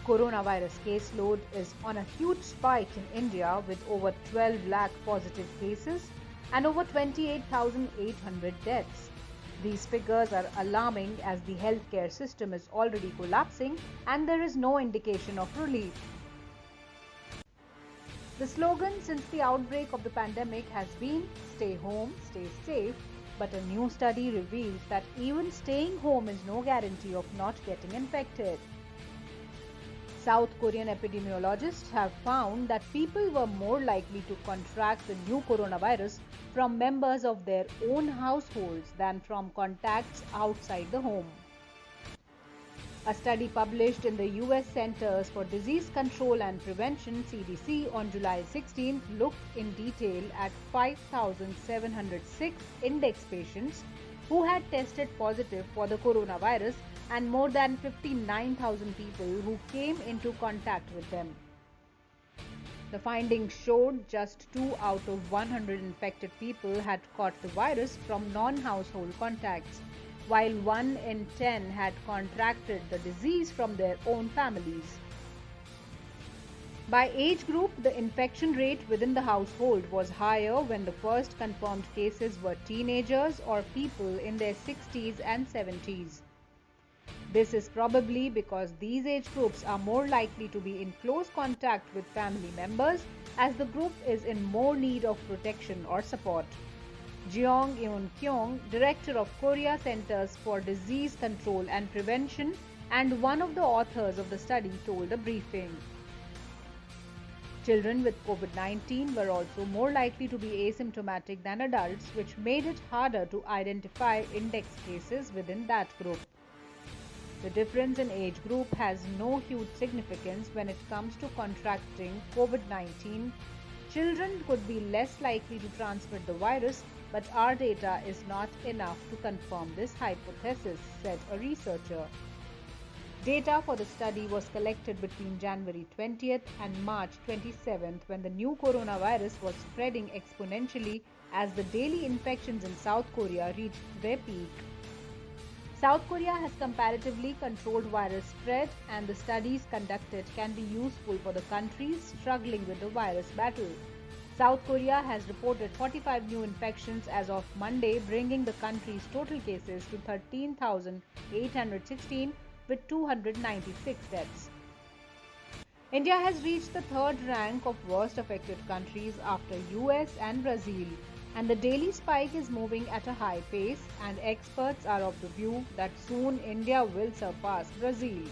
coronavirus caseload is on a huge spike in India with over 12 lakh positive cases and over 28,800 deaths. These figures are alarming as the healthcare system is already collapsing and there is no indication of relief. The slogan since the outbreak of the pandemic has been "Stay home, stay safe," but a new study reveals that even staying home is no guarantee of not getting infected. South Korean epidemiologists have found that people were more likely to contract the new coronavirus from members of their own households than from contacts outside the home. A study published in the US Centers for Disease Control and Prevention (CDC) on July 16 looked in detail at 5,706 index patients who had tested positive for the coronavirus and more than 59,000 people who came into contact with them. The findings showed just 2 out of 100 infected people had caught the virus from non-household contacts, while 1 in 10 had contracted the disease from their own families. By age group, the infection rate within the household was higher when the first confirmed cases were teenagers or people in their 60s and 70s. This is probably because these age groups are more likely to be in close contact with family members as the group is in more need of protection or support. Jeong Eun-kyung, director of Korea Centers for Disease Control and Prevention and one of the authors of the study, told a briefing. Children with COVID-19 were also more likely to be asymptomatic than adults, which made it harder to identify index cases within that group. The difference in age group has no huge significance when it comes to contracting COVID-19. Children could be less likely to transmit the virus, but our data is not enough to confirm this hypothesis, said a researcher. Data for the study was collected between January 20th and March 27th when the new coronavirus was spreading exponentially as the daily infections in South Korea reached their peak. South Korea has comparatively controlled virus spread, and the studies conducted can be useful for the countries struggling with the virus battle. South Korea has reported 45 new infections as of Monday, bringing the country's total cases to 13,816 with 296 deaths. India has reached the third rank of worst affected countries after US and Brazil, and the daily spike is moving at a high pace, and experts are of the view that soon India will surpass Brazil.